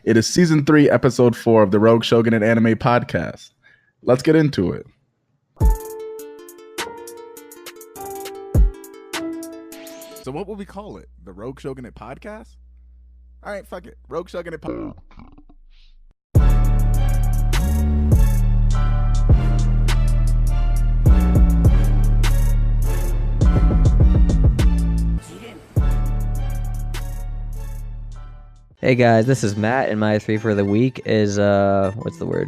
It is season 3, episode 4 of the Rogue Shogunate anime podcast. Let's get into it. So what would we call it? The Rogue Shogunate podcast? All right, fuck it. Rogue Shogunate podcast. Hey guys, this is Matt, and my 3 for the week is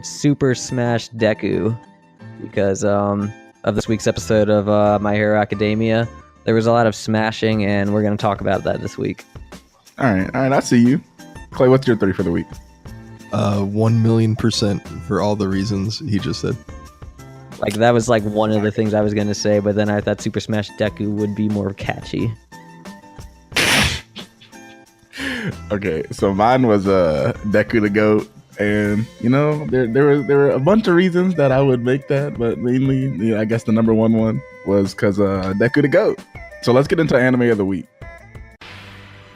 Super Smash Deku, because of this week's episode of My Hero Academia. There was a lot of smashing, and we're gonna talk about that this week. All right, I see you. Clay, what's your 3 for the week? 1,000,000% for all the reasons he just said. Like, that was like one of the things I was gonna say, but then I thought Super Smash Deku would be more catchy. Okay, so mine was Deku the Goat, and you know there were a bunch of reasons that I would make that, but mainly I guess the number one was because Deku the Goat. So let's get into anime of the week.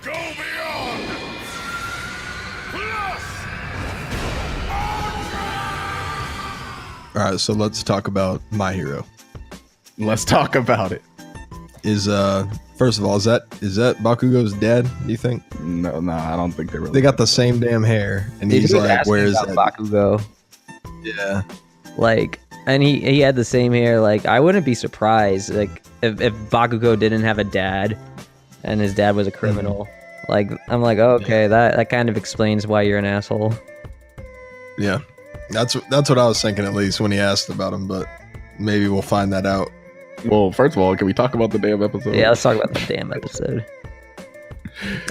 Go beyond! Plus! All right, so let's talk about My Hero. Let's talk about it. First of all, is that Bakugo's dad, do you think? No, I don't think they really. They got the same damn hair, and he's like, "Where's that Bakugo?" Yeah, like, and he had the same hair. Like, I wouldn't be surprised, like, if Bakugo didn't have a dad, and his dad was a criminal. Like, I'm like, oh, okay, that kind of explains why you're an asshole. Yeah, that's what I was thinking, at least when he asked about him. But maybe we'll find that out. Well, first of all, can we talk about the damn episode? Yeah, let's talk about the damn episode.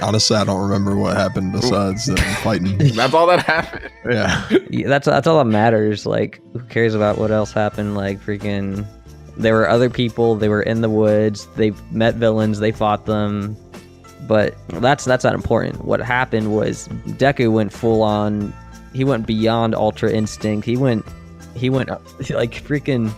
Honestly, I don't remember what happened besides them fighting. That's all that happened. Yeah, that's all that matters. Like, who cares about what else happened? Like, freaking, there were other people. They were in the woods. They met villains. They fought them. But that's not important. What happened was Deku went full on. He went beyond Ultra Instinct. He went like freaking.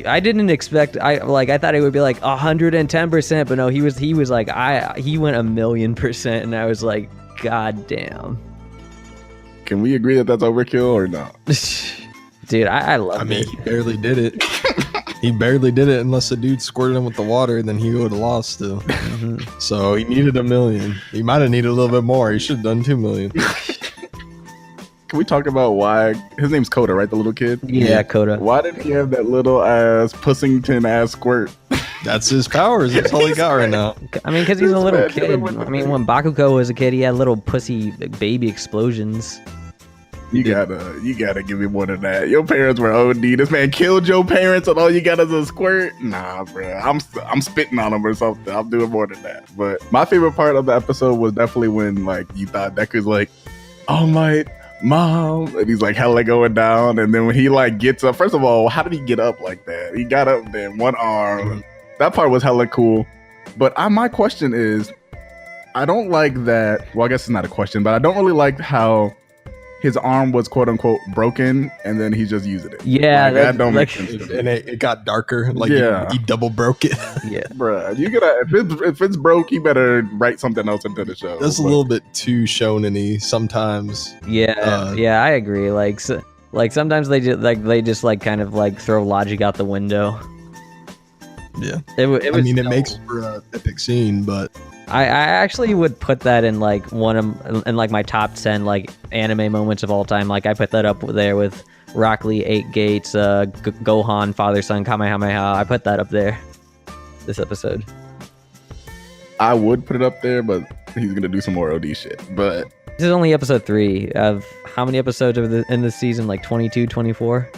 I didn't expect. I thought it would be like 110%, but no, he was like he went 1,000,000%, and I was like, God damn. Can we agree that that's overkill or not? Dude, I love it. I mean, he barely did it. He barely did it unless the dude squirted him with the water, and then he would have lost still. Mm-hmm. So he needed 1,000,000. He might have needed a little bit more. He should have done 2,000,000. Can we talk about why his name's Coda, right? The little kid. Yeah, Coda. Why did he have that little ass Pussington ass squirt? That's his powers. That's all he got right now. I mean, because he's a little kid. I mean, when Bakugo was a kid, he had little pussy baby explosions. You gotta give me more than that. Your parents were OD. This man killed your parents, and all you got is a squirt. Nah, bro. I'm spitting on him or something. I'm doing more than that. But my favorite part of the episode was definitely when like you thought Deku's like, oh my mom, and he's like hella going down, and then when he like gets up, first of all, how did he get up like that? He got up there, one arm. Mm-hmm. That part was hella cool. But my question is, I don't like that. Well, I guess it's not a question, but I don't really like how his arm was quote unquote broken, and then he's just using it. Yeah, like, that don't make sense. And it got darker. Like he double broke it. Yeah, bruh, you gotta if it's broke, you better write something else into the show. That's a little bit too shonen-y sometimes. Yeah, I agree. Like sometimes they just kind of like throw logic out the window. Yeah, it makes for an epic scene, but I actually would put that in like my top 10 like anime moments of all time. Like, I put that up there with Rock Lee, 8 Gates, Gohan, Father Son Kamehameha. I put that up there this episode. I would put it up there, but he's gonna do some more OD shit. But this is only episode 3 of how many episodes in this season? Like 22, 24?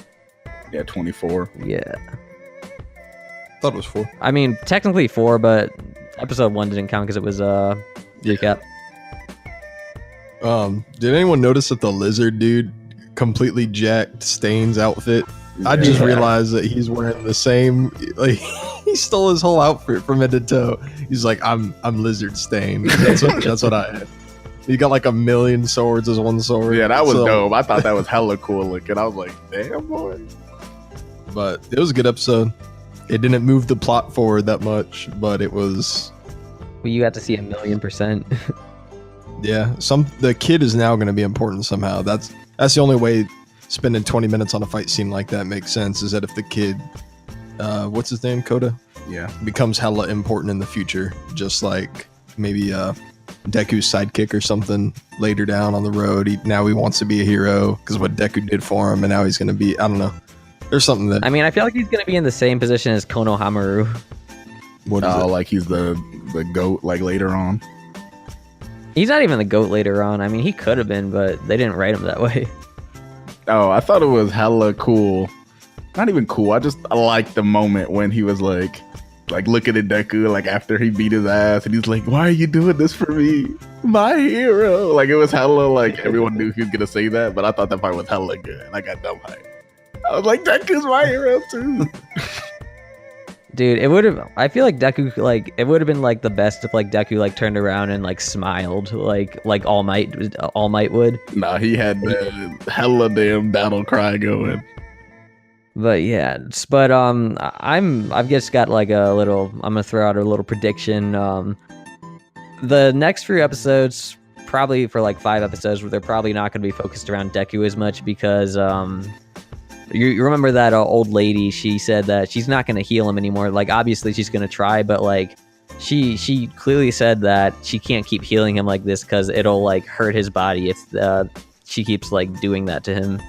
Yeah, 24. Yeah. Thought it was 4. I mean, technically 4, but episode 1 didn't count because it was recap. Did anyone notice that the lizard dude completely jacked Stain's outfit? Yeah. I just realized that he's wearing the same. Like, he stole his whole outfit from head to toe. He's like, I'm Lizard Stain. That's what I had. He got like 1,000,000 swords as one sword. Yeah, that was dope. I thought that was hella cool looking. I was like, damn boy. But it was a good episode. It didn't move the plot forward that much, but it was. Well, you got to see 1,000,000%. Yeah, the kid is now going to be important somehow. That's the only way spending 20 minutes on a fight scene like that makes sense, is that if the kid, what's his name, Coda? Yeah. Becomes hella important in the future, just like maybe Deku's sidekick or something later down on the road. Now he wants to be a hero because what Deku did for him, and now he's going to be, I don't know. There's something that... I mean, I feel like he's going to be in the same position as Konohamaru. What is it? Like he's the goat, like later on. He's not even the GOAT later on. I mean, he could have been, but they didn't write him that way. Oh, I thought it was hella cool. Not even cool. I liked the moment when he was like looking at Deku, like after he beat his ass, and he's like, "Why are you doing this for me, my hero?" Like it was hella like everyone knew he was gonna say that, but I thought that part was hella good. And I got dumb hype. I was like, Deku's my hero too. Dude, it would have. I feel like Deku, like it would have been like the best if like Deku like turned around and like smiled, like All Might would. Nah, he had the hella damn battle cry going. But yeah, I've just got like a little. I'm gonna throw out a little prediction. The next few episodes, probably for like 5 episodes, where they're probably not gonna be focused around Deku as much because You remember that old lady? She said that she's not going to heal him anymore. Like, obviously, she's going to try, but like, she clearly said that she can't keep healing him like this because it'll like hurt his body if she keeps like doing that to him.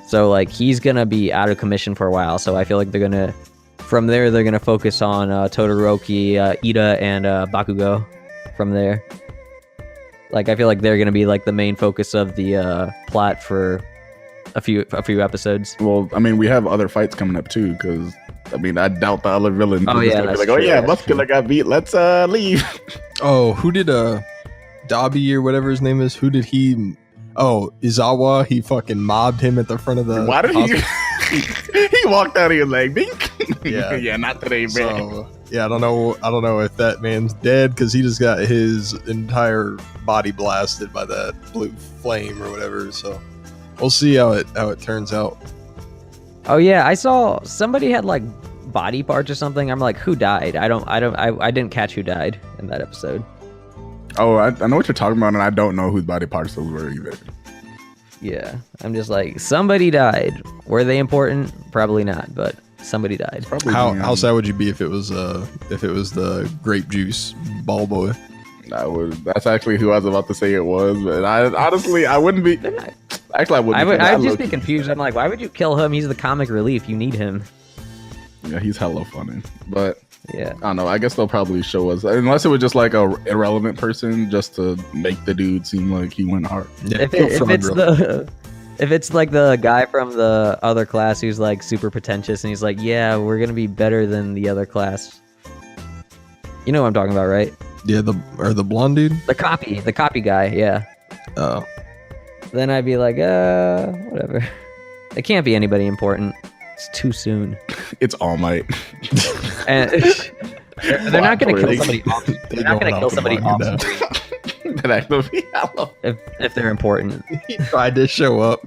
So like, he's gonna be out of commission for a while. So I feel like they're gonna focus on Todoroki, Ida, and Bakugo. From there, like, I feel like they're gonna be like the main focus of the plot for a few episodes. Well, I mean, we have other fights coming up too, because I mean, I doubt the other villain. Oh yeah, be like, oh yeah, Muscular got beat. Let's leave. Oh, who did Dabi or whatever his name is? Who did he? Oh, Izawa. He fucking mobbed him at the front of the. Why did he? He walked out. He was like, "Bink." Yeah, yeah, not today, man. So, yeah, I don't know if that man's dead because he just got his entire body blasted by that blue flame or whatever. So we'll see how it turns out. Oh yeah, I saw somebody had like body parts or something. I'm like, who died? I didn't catch who died in that episode. Oh, I know what you're talking about, and I don't know whose body parts those were either. Yeah, I'm just like, somebody died. Were they important? Probably not, but somebody died. Probably. How sad would you be if it was the grape juice ball boy? That's actually who I was about to say it was, but I honestly I wouldn't be. Actually, I wouldn't. I'd just be confused. I'm like, why would you kill him? He's the comic relief. You need him. Yeah, he's hella funny, but yeah, I don't know. I guess they'll probably show us, unless it was just like a irrelevant person, just to make the dude seem like he went hard. Yeah, if it's like the guy from the other class who's like super pretentious and he's like, yeah, we're gonna be better than the other class. You know what I'm talking about, right? Yeah, the blonde dude, the copy guy. Yeah. Oh. Then I'd be like, whatever. It can't be anybody important. It's too soon. It's All Might. And they're not going to kill somebody off. They're not going to kill somebody off screen. That would be hella. If they're important. He tried to show up,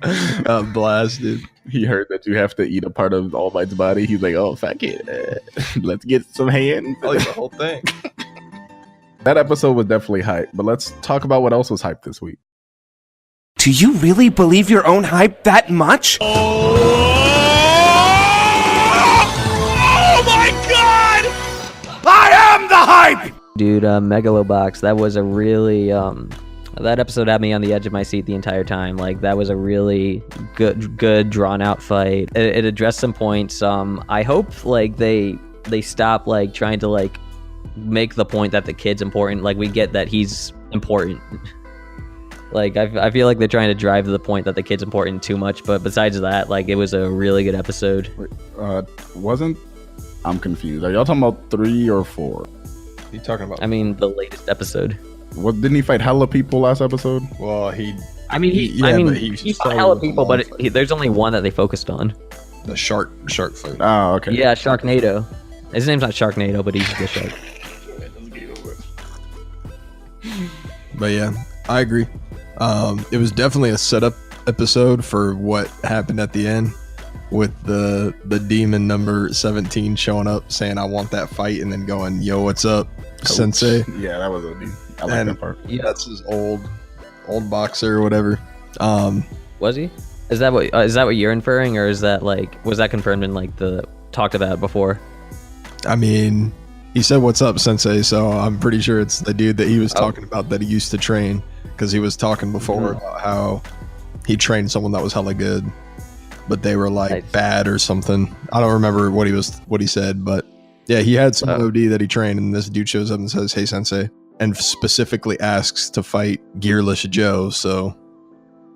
blasted. He heard that you have to eat a part of All Might's body. He's like, oh, fuck it. Let's get some hands. Probably the whole thing. That episode was definitely hype, but let's talk about what else was hype this week. Do you really believe your own hype that much? Oh my god! I am the hype! Dude, Megalo Box, that was a really that episode had me on the edge of my seat the entire time. Like, that was a really good drawn out fight. It addressed some points. I hope like they stop like trying to like make the point that the kid's important. Like, we get that he's important. Like, I feel like they're trying to drive the point that the kid's important too much, but besides that, like, it was a really good episode. Wait, I'm confused. Are y'all talking about 3 or 4? What are you talking about? I mean, the latest episode. What, didn't he fight hella people last episode? Well, he he fought hella people, but there's only one that they focused on. The shark fight. Oh, okay. Yeah, Sharknado. His name's not Sharknado, but he's the shark. But yeah, I agree. It was definitely a setup episode for what happened at the end, with the demon number 17 showing up saying, I want that fight, and then going, yo, what's up, Sensei? Yeah, that was OD. I like And that part. Yeah. that's his old boxer or whatever. Was he? Is that what you're inferring, or is that like was that confirmed in like the talked about before? I mean, he said, "What's up, Sensei?" So I'm pretty sure it's the dude that he was talking about that he used to train, because he was talking before about how he trained someone that was hella good, but they were like bad or something. I don't remember what he said, but yeah, he had some OD that he trained, and this dude shows up and says, "Hey, Sensei," and specifically asks to fight Gearless Joe. So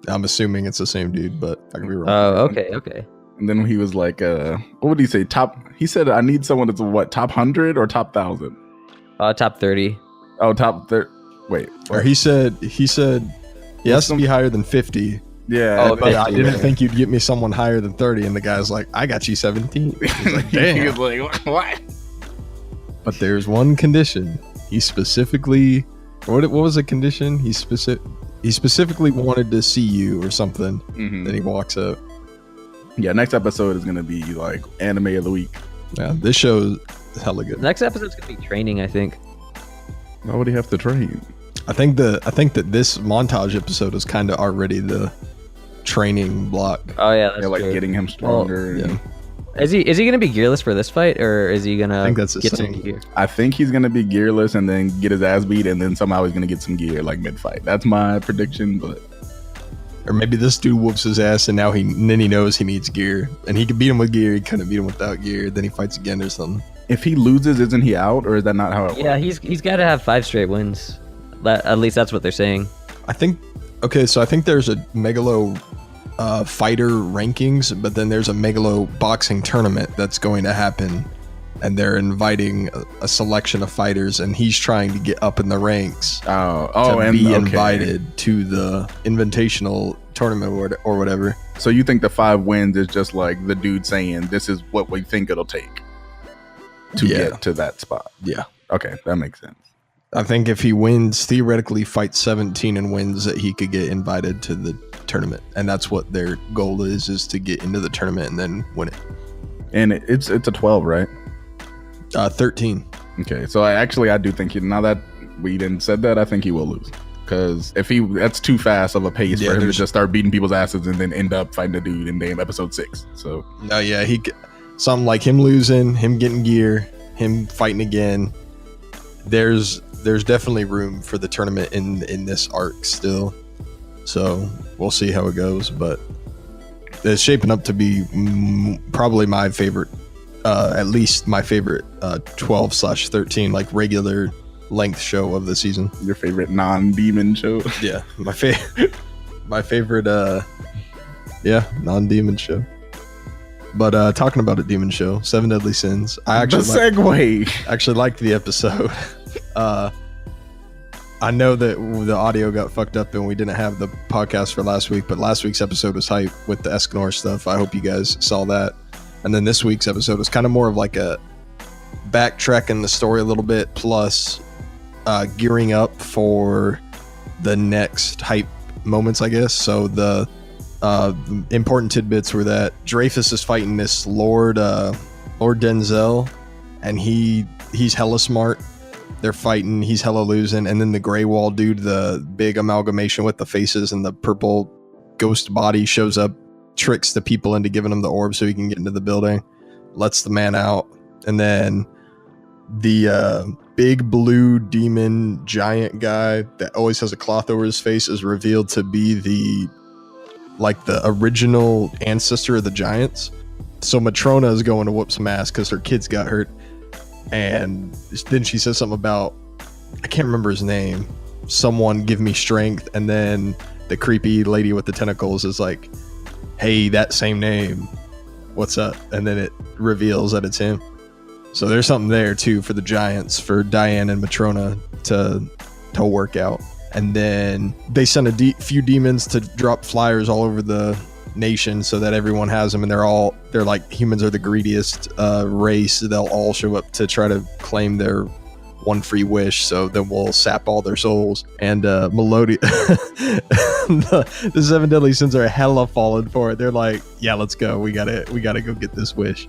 I'm assuming it's the same dude, but I could be wrong. Oh, okay. And then he was like, what would he say? He said, I need someone that's what, top 100 or top 1,000? Top 30. Oh, top 30. Wait. Or he said he has to be higher than 50. Yeah. But I didn't think you'd get me someone higher than 30. And the guy's like, I got you 17. He's like, damn. He was like, what? But there's one condition. He specifically, what was the condition? He specifically wanted to see you or something. Mm-hmm. Then he walks up. Yeah, next episode is gonna be like anime of the week. Yeah, this show is hella good. Next episode's gonna be training, I think. Why would he have to train? I think that this montage episode is kind of already the training block. Oh yeah, that's Yeah, like true. getting him stronger. Well, and- Is he gonna be gearless for this fight, or is he gonna I think that's the get same. some gear? I think he's gonna be gearless and then get his ass beat, and then somehow he's gonna get some gear like mid fight. That's my prediction, but Or maybe this dude whoops his ass and now then he knows he needs gear. And he could beat him with gear, he couldn't beat him without gear, then he fights again or something. if he loses, isn't he out, or is that not how it works? Yeah, he's got to have 5 straight wins. At least that's what they're saying. I think there's a Megalo fighter rankings, but then there's a Megalo boxing tournament that's going to happen, and they're inviting a selection of fighters, and he's trying to get up in the ranks to be invited to the invitational tournament or whatever. So you think the 5 wins is just like the dude saying, "This is what we think it'll take to get to that spot." Yeah. Okay, that makes sense. I think if he wins, theoretically fights 17 and wins, that he could get invited to the tournament, and that's what their goal is to get into the tournament and then win it. And it's a 12, right? 13. Okay, so I do think now that we didn't said that, I think he will lose, because that's too fast of a pace for him to just start beating people's asses and then end up fighting a dude in damn episode 6. So Yeah, something like him losing, him getting gear, him fighting again. There's definitely room for the tournament in this arc still. So we'll see how it goes, but it's shaping up to be probably my favorite, at least my favorite 12/13 like regular length show of the season. your favorite non-demon show? Yeah, my favorite non-demon show. But talking about a demon show, 7 Deadly Sins. I actually segue. liked the episode. I know that the audio got fucked up and we didn't have the podcast for last week, but last week's episode was hype with the Escanor stuff. I hope you guys saw that. And then this week's episode was kind of more of like a backtracking the story a little bit, plus gearing up for the next hype moments, I guess. So the important tidbits were that Dreyfus is fighting this Lord Denzel, and he's hella smart. They're fighting, he's hella losing, and then the Grey Wall dude, the big amalgamation with the faces and the purple ghost body, shows up, tricks the people into giving him the orb so he can get into the building, lets the man out, and then the big blue demon giant guy that always has a cloth over his face is revealed to be the original ancestor of the giants. So Matrona is going to whoop some ass because her kids got hurt, and then she says something about, I can't remember his name, someone give me strength, and then the creepy lady with the tentacles is like, hey, that same name, what's up? And then it reveals that it's him. So there's something there too for the giants, for Diane and Matrona to work out. And then they send a few demons to drop flyers all over the nation so that everyone has them, and they're like, humans are the greediest race. They'll all show up to try to claim their one free wish, so then we'll sap all their souls. And Melody the 7 Deadly Sins are hella falling for it. They're like, yeah, let's go, we gotta go get this wish.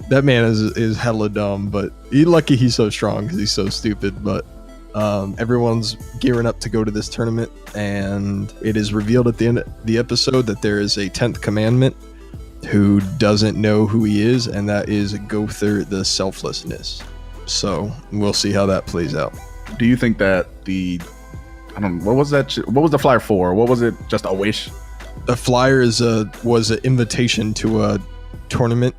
That man is hella dumb, but he's lucky he's so strong because he's so stupid. But Everyone's gearing up to go to this tournament, and it is revealed at the end of the episode that there is a 10th commandment who doesn't know who he is, and that is Gowther the Selflessness. So we'll see how that plays out. Do you think that what was that? What was the flyer for? What was it? Just a wish? The flyer was an invitation to a tournament,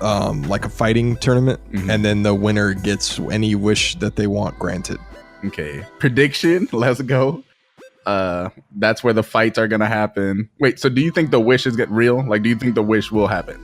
like a fighting tournament, and then the winner gets any wish that they want granted. Okay. Prediction. Let's go. That's where the fights are gonna happen. Wait, so do you think the wish is get real? Like, do you think the wish will happen?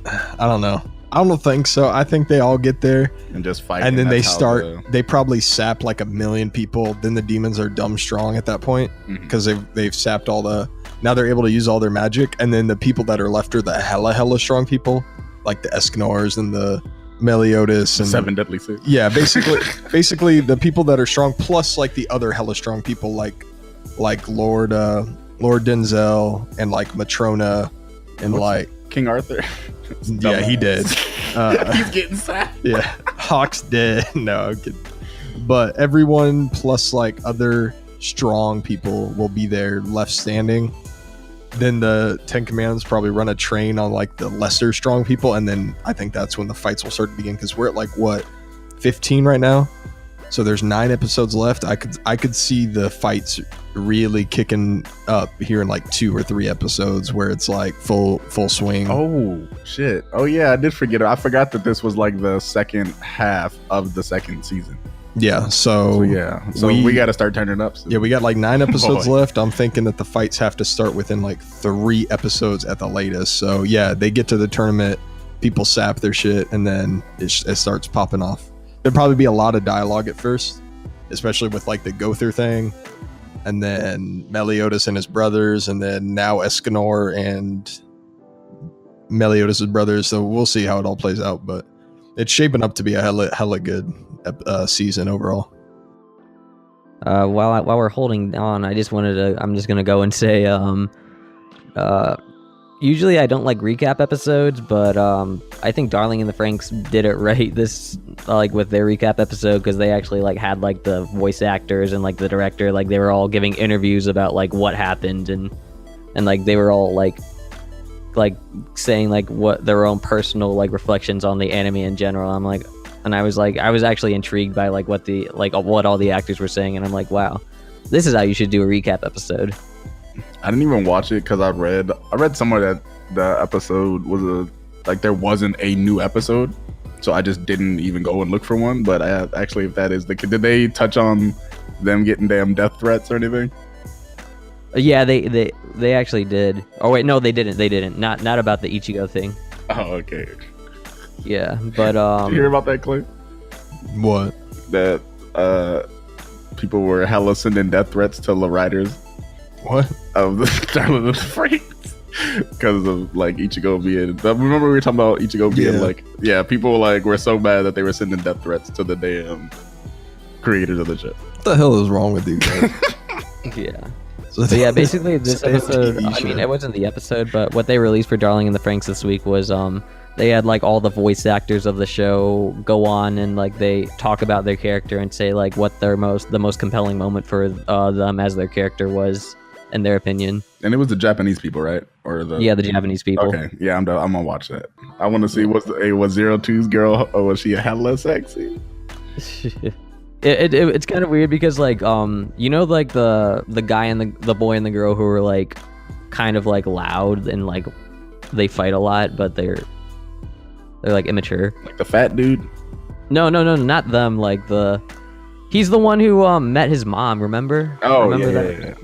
I don't know. I don't think so. I think they all get there And just fight. and then they start. They probably sap like 1 million people. Then the demons are dumb strong at that point because they've sapped all the. Now they're able to use all their magic, and then the people that are left are the hella strong people, like the Escanors and the Meliodas and 7 Deadly Sins. Yeah, basically the people that are strong, plus like the other hella strong people, like Lord Denzel and like Matrona and like King Arthur. yeah, he did. He's getting sad. Yeah, Hawk's dead. No, I'm kidding. But everyone plus like other strong people will be there left standing. Then the 10 Commandments probably run a train on like the lesser strong people, and then I think that's when the fights will start to begin, because we're at like what 15 right now, so there's 9 episodes left. I could see the fights really kicking up here in like 2 or 3 episodes where it's like full swing. Oh shit. Oh yeah, I did forget. I forgot that this was like the second half of the second season. Yeah, so we got to start turning up soon. Yeah, we got like 9 episodes left. I'm thinking that the fights have to start within like 3 episodes at the latest. So yeah, they get to the tournament, people sap their shit, and then it starts popping off. There'll probably be a lot of dialogue at first, especially with like the Gowther thing, and then Meliodas and his brothers, and then now Escanor and Meliodas' brothers. So we'll see how it all plays out, but it's shaping up to be a hella good season overall. While we're holding on, I'm just gonna go and say, usually I don't like recap episodes, but I think Darling and the Franxx did it right this like with their recap episode, because they actually like had like the voice actors and like the director, like they were all giving interviews about like what happened, and like they were all like saying like what their own personal like reflections on the anime in general. I was actually intrigued by like what all the actors were saying, and I'm like, wow, this is how you should do a recap episode. I didn't even watch it because I read somewhere that the episode was there wasn't a new episode, so I just didn't even go and look for one. But actually, if that is the kid, did they touch on them getting damn death threats or anything? Yeah, they actually did. Oh wait, no, they didn't. Not about the Ichigo thing. Oh, okay. Yeah, but did you hear about that, Clay? What? That people were hella sending death threats to the writers. What? Of the Darling and the Franxx, because of like Ichigo being. Remember we were talking about Ichigo being people were so mad that they were sending death threats to the damn creators of the show. What the hell is wrong with you guys? Yeah. So yeah, basically this episode, I mean, it wasn't the episode, but what they released for Darling and the Franxx this week was they had like all the voice actors of the show go on and like they talk about their character and say like what the most compelling moment for them as their character was in their opinion. And it was the Japanese people, right? The Japanese people. Okay, yeah, I'm gonna watch that. I want to see was 02's girl, or was she hella sexy? It's kind of weird because like like the guy and the boy and the girl who were like kind of like loud and like they fight a lot, but they're like immature. Like the fat dude? No, not them. Like he's the one who met his mom. Remember? Oh, remember that?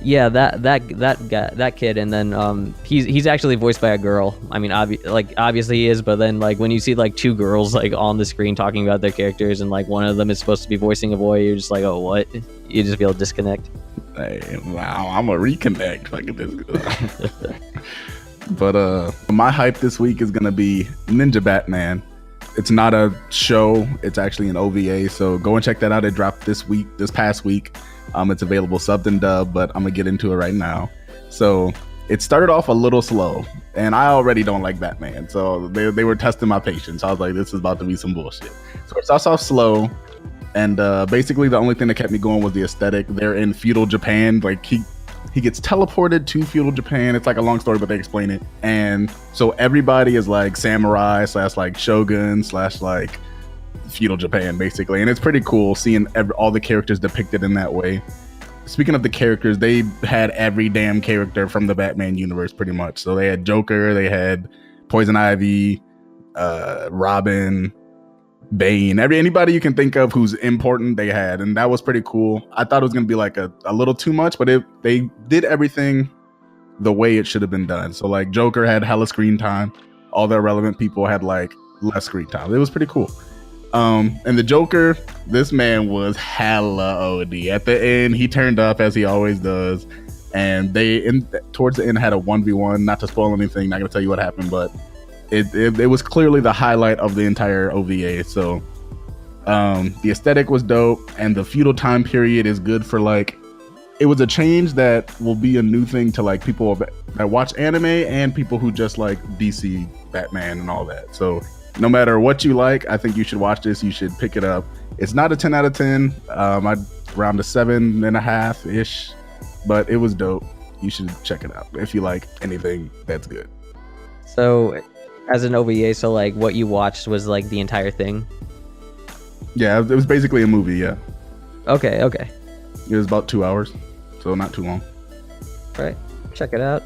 Yeah, that kid, and then he's actually voiced by a girl. I mean, obviously he is, but then like when you see like 2 girls like on the screen talking about their characters, and like one of them is supposed to be voicing a boy, you're just like, oh, what? You just feel a disconnect. Hey, wow, I'm a reconnect. Fucking this. But my hype this week is gonna be Ninja Batman. It's not a show; it's actually an OVA. So go and check that out. It dropped this past week. It's available subbed and dubbed, but I'm gonna get into it right now. So it started off a little slow, and I already don't like Batman, so they were testing my patience. I was like, this is about to be some bullshit. So it starts off slow, and basically the only thing that kept me going was the aesthetic. They're in feudal Japan, like he gets teleported to feudal Japan. It's like a long story, but they explain it. And so everybody is like samurai / like shogun / like feudal Japan, basically. And it's pretty cool seeing all the characters depicted in that way. Speaking of the characters, they had every damn character from the Batman universe, pretty much. So they had Joker, they had Poison Ivy, Robin, Bane, anybody you can think of who's important, they had, and that was pretty cool. I thought it was gonna be like a little too much, but they did everything the way it should have been done. So like Joker had hella screen time, all the relevant people had like less screen time. It was pretty cool. And the Joker, this man was hella OD. At the end, he turned up as he always does, and they towards the end had a 1v1. Not to spoil anything, not gonna tell you what happened, but it was clearly the highlight of the entire OVA. So the aesthetic was dope, and the feudal time period is good for like, it was a change that will be a new thing to like people that watch anime and people who just like DC, Batman, and all that. So no matter what you like, I think you should watch this. You should pick it up. It's not a 10 out of 10. I'd round a 7.5 ish, but it was dope. You should check it out if you like anything that's good. So as an OVA, so like what you watched was like the entire thing? Yeah, it was basically a movie. Yeah. Okay. It was about 2 hours, so not too long. All right, check it out.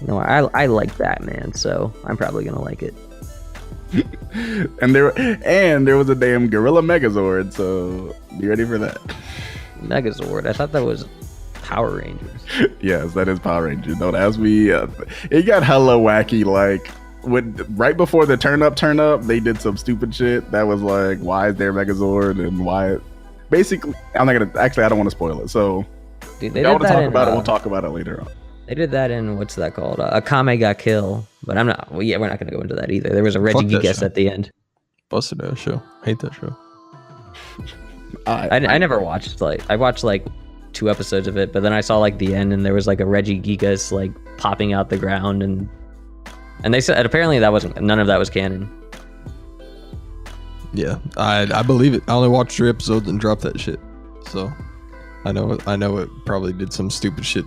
No, I like Batman, so I'm probably gonna like it. and there was a damn gorilla Megazord, so be ready for that. Megazord. I thought that was Power Rangers. Yes, that is Power Rangers. Don't ask me. It got hella wacky. Like right before the turn up, they did some stupid shit that was like, why is there Megazord and why? Basically, I'm not gonna. Actually, I don't want to spoil it. So, dude, if y'all want to talk about it, we'll talk about it later on. They did that in, what's that called? Akame ga Kill. But I'm not. Well, yeah, we're not gonna go into that either. There was a Reggie Gigas at the end. Busted that show. Hate that show. I never watched I watched like 2 episodes of it, but then I saw like the end, and there was like a Reggie Gigas like popping out the ground, and they said apparently none of that was canon. Yeah, I believe it. I only watched 3 episodes and dropped that shit. So I know it probably did some stupid shit.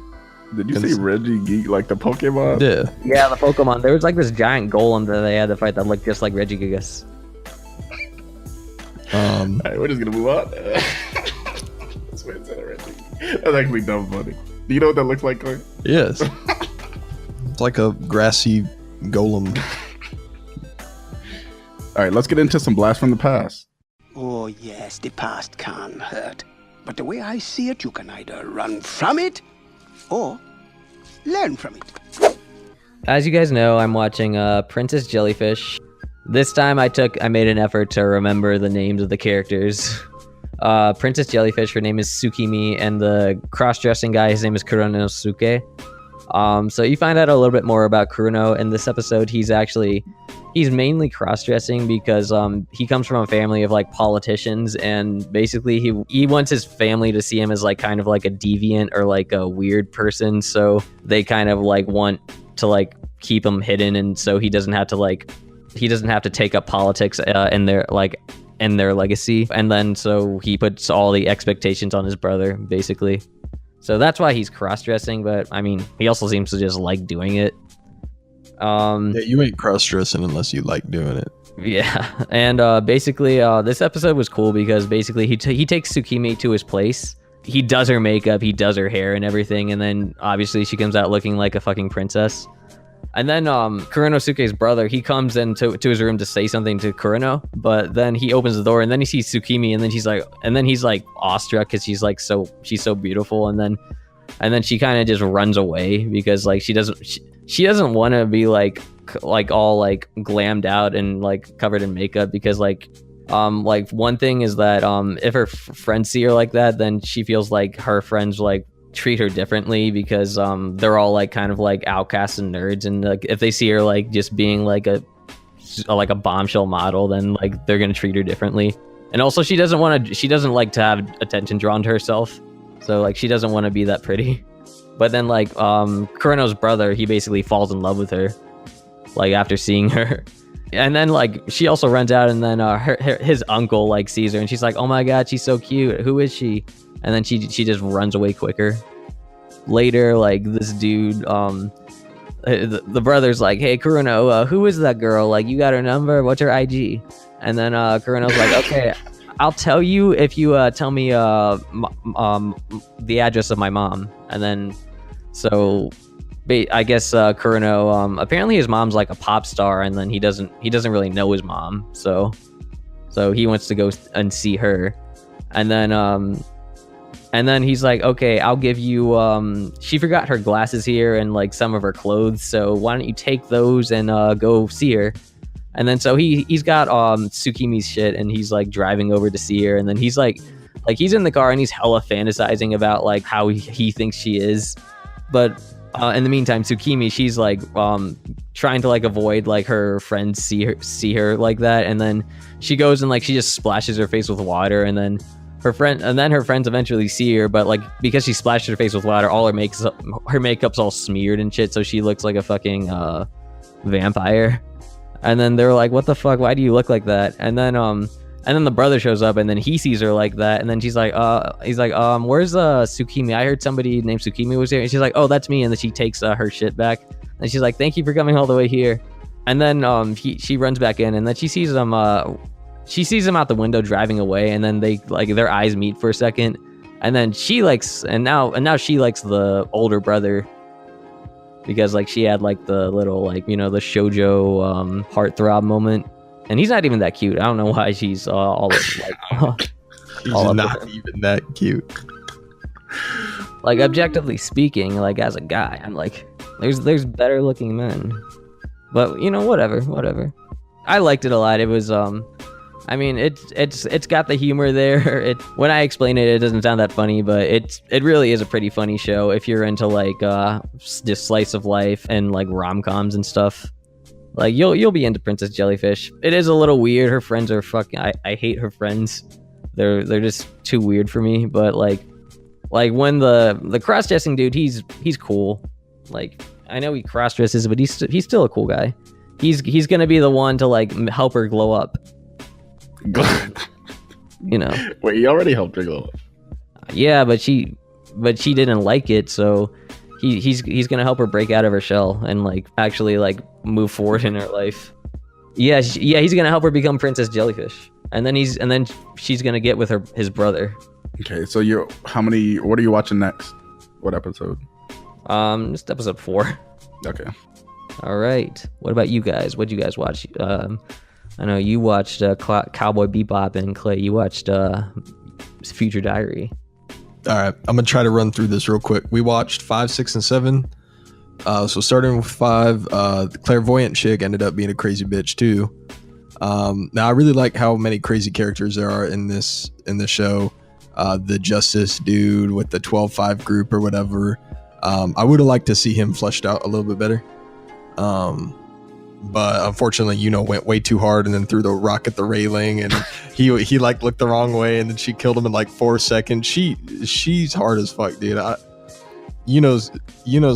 Did you see Reggie Geek, like the Pokemon? Yeah, the Pokemon. There was like this giant golem that they had to fight that looked just like Reggie Gigas. All right, we're just gonna move on. That's what it said already. That's actually dumb funny. Do you know what that looks like, Clay? Yes. It's like a grassy golem. All right, let's get into some Blast from the Past. Oh, yes, the past can hurt. But the way I see it, you can either run from it or learn from it. As you guys know, I'm watching Princess Jellyfish. This time I made an effort to remember the names of the characters. Princess Jellyfish, her name is Tsukimi, and the cross-dressing guy, his name is Kuronosuke. So you find out a little bit more about Kurono in this episode. He's mainly cross-dressing because he comes from a family of like politicians, and basically he wants his family to see him as like kind of like a deviant or like a weird person, so they kind of like want to like keep him hidden, and so he doesn't have to take up politics in their legacy, and then so he puts all the expectations on his brother basically. So that's why he's cross-dressing, but I mean, he also seems to just like doing it. Yeah, you ain't cross-dressing unless you like doing it. Yeah, and basically, this episode was cool because basically he takes Tsukimi to his place. He does her makeup, he does her hair and everything, and then obviously she comes out looking like a fucking princess. And then Kuronosuke's brother, he comes into his room to say something to Kurono, but then he opens the door and then he sees Tsukimi, and then he's like awestruck because she's so beautiful, and then she kind of just runs away because like she doesn't want to be like all like glammed out and like covered in makeup, because like one thing is that if her friends see her like that, then she feels like her friends like treat her differently because they're all like kind of like outcasts and nerds, and like if they see her like just being like a bombshell model, then like they're gonna treat her differently. And also she doesn't like to have attention drawn to herself, so like she doesn't want to be that pretty. But then like Kureno's brother, he basically falls in love with her, like after seeing her. And then like she also runs out, and then his uncle like sees her, and she's like, oh my god, she's so cute, who is she? And then she just runs away quicker. Later, like this dude, the brother's like, hey Kureno, who is that girl? Like, you got her number? What's her IG? And then Kureno's like, okay, I'll tell you if you tell me the address of my mom. And then so I guess Kureno, apparently his mom's like a pop star, and then he doesn't really know his mom, so he wants to go and see her. And then he's like, okay, I'll give you, she forgot her glasses here and like some of her clothes, so why don't you take those and go see her? And then so he's got Tsukimi's shit, and he's like driving over to see her, and then he's like he's in the car and he's hella fantasizing about like how he thinks she is. But in the meantime, Tsukimi, she's like trying to like avoid like her friends see her like that, and then she goes and like she just splashes her face with water, and then her friends eventually see her, but like because she splashed her face with water, all her makeup's all smeared and shit, so she looks like a fucking vampire. And then they're like, what the fuck, why do you look like that? And then the brother shows up, and then he sees her like that, and then he's like, where's Tsukimi? I heard somebody named Tsukimi was here. And she's like, oh, that's me. And then she takes her shit back, and she's like, thank you for coming all the way here. And then she runs back in, and then she sees him out the window driving away, and then they like their eyes meet for a second, and then she likes now she likes the older brother, because like she had like the little like, you know, the shoujo heartthrob moment, and he's not even that cute. I don't know why she's all like He's all not even that cute. Like objectively speaking, like as a guy, I'm like, there's better looking men, but you know, whatever. I liked it a lot. It was I mean, it's got the humor there. When I explain it, it doesn't sound that funny, but it really is a pretty funny show if you're into like just slice of life and like rom-coms and stuff. Like you'll be into Princess Jellyfish. It is a little weird. Her friends are fucking. I hate her friends. They're just too weird for me. But like when the cross-dressing dude, he's cool. Like I know he cross-dresses, but he's still a cool guy. He's gonna be the one to like help her glow up. You know. Wait, he already helped her glow up. Yeah, but she didn't like it, so he's gonna help her break out of her shell and like actually like move forward in her life. Yeah, he's gonna help her become Princess Jellyfish, and then she's gonna get with his brother. Okay, so what are you watching next? What episode? Just episode 4. Okay. All right. What about you guys? What'd you guys watch? I know you watched Cowboy Bebop, and Clay, you watched Future Diary. All right, I'm gonna try to run through this real quick. We watched 5, 6, and 7. So starting with 5, the clairvoyant chick ended up being a crazy bitch too. Now I really like how many crazy characters there are in this show. The Justice dude with the 12-5 group or whatever. I would have liked to see him fleshed out a little bit better. But unfortunately, went way too hard and then threw the rock at the railing, and he like looked the wrong way, and then she killed him in like 4 seconds. She's hard as fuck, dude. Yuno's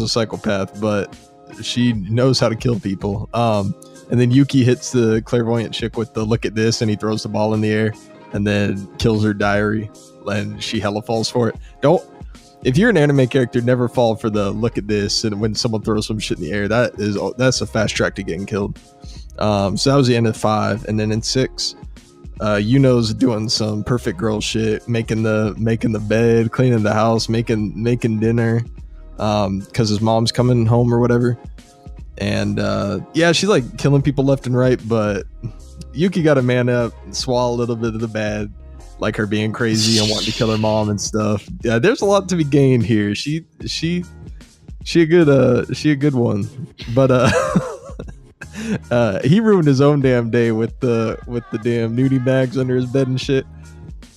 a psychopath, but she knows how to kill people. And then Yuki hits the clairvoyant chick with the look at this, and he throws the ball in the air and then kills her diary, and she hella falls for it. If you're an anime character, never fall for the look at this, and when someone throws some shit in the air, that's a fast track to getting killed. So that was the end of 5, and then in 6, Yuno's doing some perfect girl shit, making the bed, cleaning the house, making dinner, because his mom's coming home or whatever. And she's like killing people left and right, but Yuki got to man up and swallow a little bit of the bad. Like her being crazy and wanting to kill her mom and stuff. Yeah, there's a lot to be gained here. She a good one. But he ruined his own damn day with the damn nudie bags under his bed and shit.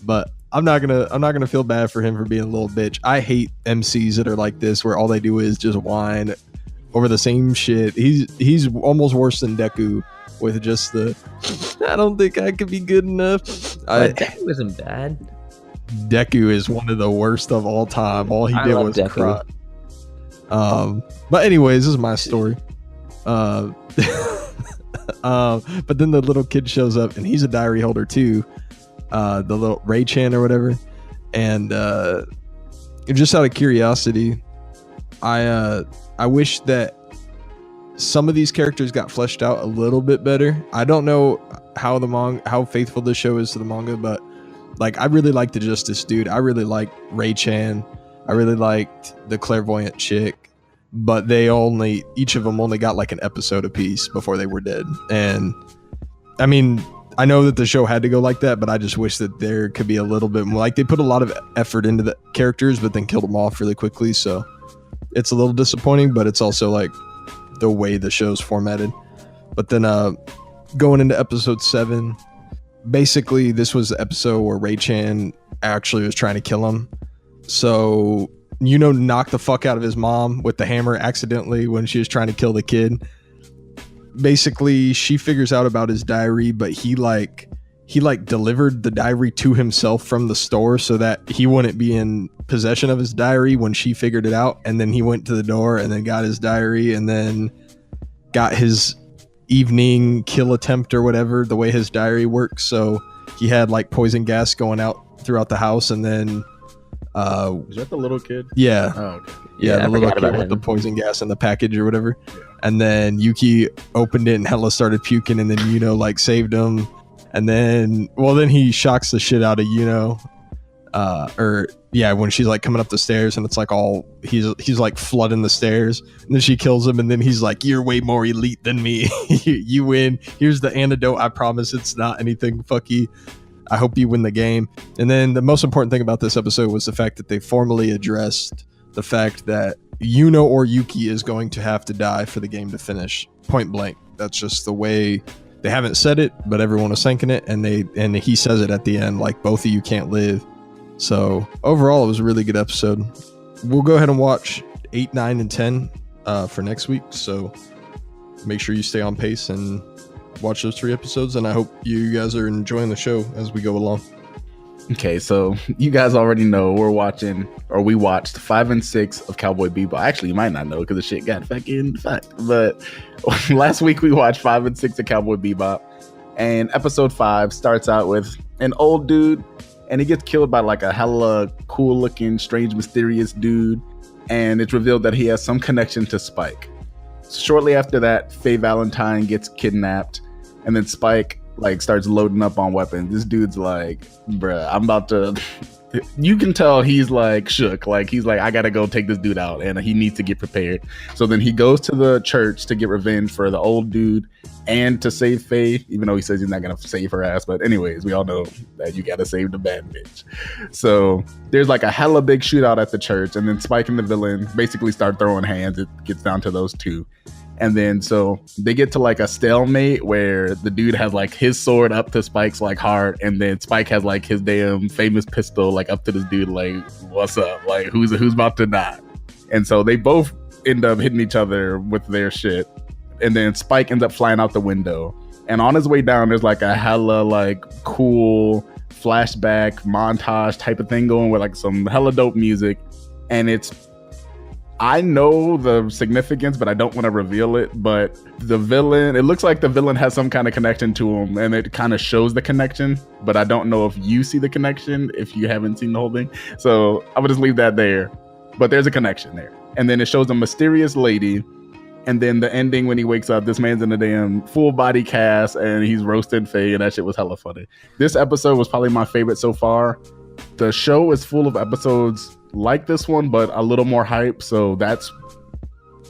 But I'm not gonna feel bad for him for being a little bitch. I hate MCs that are like this, where all they do is just whine over the same shit. He's almost worse than Deku. With just I don't think I could be good enough. Deku isn't bad. Deku is one of the worst of all time. All he did was cry. But anyways, this is my story. But then the little kid shows up, and he's a diary holder too. The little Ray Chan or whatever. And just out of curiosity, I wish that some of these characters got fleshed out a little bit better. I don't know how faithful this show is to the manga, but like I really liked the Justice dude. I really liked Ray Chan. I really liked the clairvoyant chick, but each of them only got like an episode apiece before they were dead. And I mean, I know that the show had to go like that, but I just wish that there could be a little bit more. Like they put a lot of effort into the characters, but then killed them off really quickly. So it's a little disappointing, but it's also like the way the show's formatted. But then going into episode 7, basically this was the episode where Ray Chan actually was trying to kill him. So knocked the fuck out of his mom with the hammer accidentally when she was trying to kill the kid. Basically she figures out about his diary, but he delivered the diary to himself from the store so that he wouldn't be in possession of his diary when she figured it out. And then he went to the door and then got his diary and then got his evening kill attempt or whatever, the way his diary works. So he had like poison gas going out throughout the house. And then is that the little kid? Yeah. Oh, okay. Yeah, the little kid with him. the poison gas in the package or whatever. Yeah. And then Yuki opened it and Hella started puking, and then like saved him. And then he shocks the shit out of when she's like coming up the stairs and it's like all he's like flooding the stairs, and then she kills him, and then he's like, "You're way more elite than me. You win. Here's the antidote. I promise it's not anything fucky. I hope you win the game." And then the most important thing about this episode was the fact that they formally addressed the fact that or Yuki is going to have to die for the game to finish. Point blank. That's just the way. They haven't said it, but everyone was thinking it, and he says it at the end, like, both of you can't live. So overall, it was a really good episode. We'll go ahead and watch 8, 9, and 10 for next week. So make sure you stay on pace and watch those 3 episodes, and I hope you guys are enjoying the show as we go along. Okay, so you guys already know we watched 5 and 6 of Cowboy Bebop. Actually, you might not know because the shit got fucking fucked. But last week we watched 5 and 6 of Cowboy Bebop, and episode 5 starts out with an old dude, and he gets killed by like a hella cool-looking, strange, mysterious dude, and it's revealed that he has some connection to Spike. Shortly after that, Faye Valentine gets kidnapped, and then Spike like starts loading up on weapons. This dude's like, bruh, I'm about to you can tell he's like shook, like he's like, I gotta go take this dude out, and he needs to get prepared. So then he goes to the church to get revenge for the old dude and to save Faye, even though he says he's not gonna save her ass. But anyways, we all know that you gotta save the bad bitch. So there's like a hella big shootout at the church, and then Spike and the villain basically start throwing hands. It gets down to those two. And then so they get to like a stalemate where the dude has like his sword up to Spike's like heart, and then Spike has like his damn famous pistol like up to this dude like, what's up? Like who's about to die? And so they both end up hitting each other with their shit. And then Spike ends up flying out the window. And on his way down, there's like a hella like cool flashback montage type of thing going with like some hella dope music. And I know the significance, but I don't want to reveal it. But the villain, it looks like the villain has some kind of connection to him, and it kind of shows the connection, but I don't know if you see the connection if you haven't seen the whole thing. So I would just leave that there. But there's a connection there. And then it shows a mysterious lady. And then the ending, when he wakes up, this man's in a damn full body cast and he's roasting Faye, and that shit was hella funny. This episode was probably my favorite so far. The show is full of episodes like this one, but a little more hype. So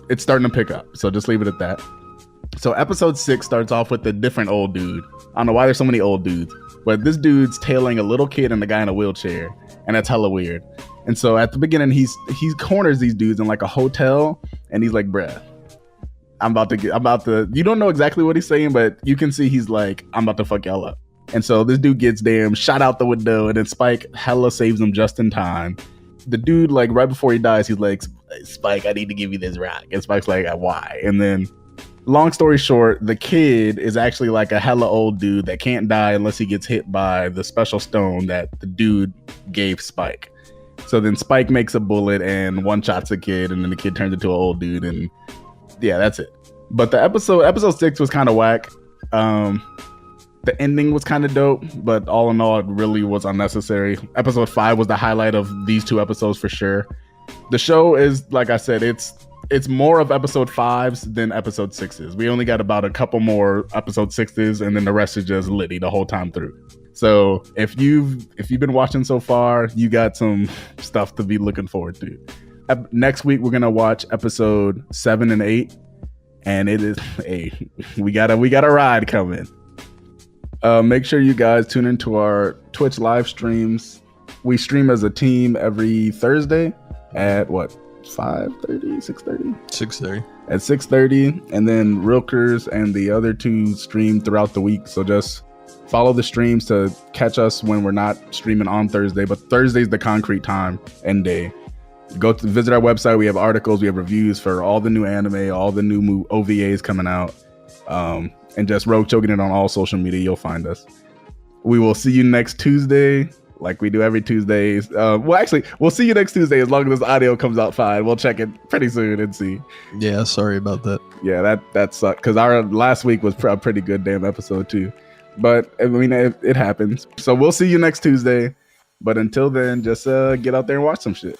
it's starting to pick up. So just leave it at that. So episode 6 starts off with a different old dude. I don't know why there's so many old dudes, but this dude's tailing a little kid and a guy in a wheelchair, and that's hella weird. And so at the beginning, he corners these dudes in like a hotel, and he's like, bruh, I'm about to, you don't know exactly what he's saying, but you can see he's like, I'm about to fuck y'all up. And so this dude gets damn shot out the window, and then Spike hella saves him just in time. The dude, like right before he dies, he's like, Spike, I need to give you this rock. And Spike's like, why? And then long story short, the kid is actually like a hella old dude that can't die unless he gets hit by the special stone that the dude gave Spike. So then Spike makes a bullet and one shots a kid, and then the kid turns into an old dude, and yeah, that's it. But the episode 6 was kind of whack. The ending was kind of dope, but all in all, it really was unnecessary. Episode 5 was the highlight of these 2 episodes for sure. The show is, like I said, it's more of episode 5s than episode 6s. We only got about a couple more episode 6s, and then the rest is just Liddy the whole time through. So if you've been watching so far, you got some stuff to be looking forward to. Next week we're gonna watch episode 7 and 8, and it is we got a ride coming. Make sure you guys tune into our Twitch live streams. We stream as a team every Thursday at 5:30, 6:30? 6:30. At 6:30, and then Rilkers and the other 2 stream throughout the week. So just follow the streams to catch us when we're not streaming on Thursday, but Thursday's the concrete time and day. Go to visit our website. We have articles, we have reviews for all the new anime, all the new OVAs coming out. And just Rogue Shogunate on all social media. You'll find us. We will see you next Tuesday, like we do every Tuesdays. Actually, we'll see you next Tuesday as long as this audio comes out fine. We'll check it pretty soon and see. Yeah, sorry about that. Yeah, that sucked because our last week was a pretty good damn episode too. But I mean, it happens. So we'll see you next Tuesday. But until then, just get out there and watch some shit.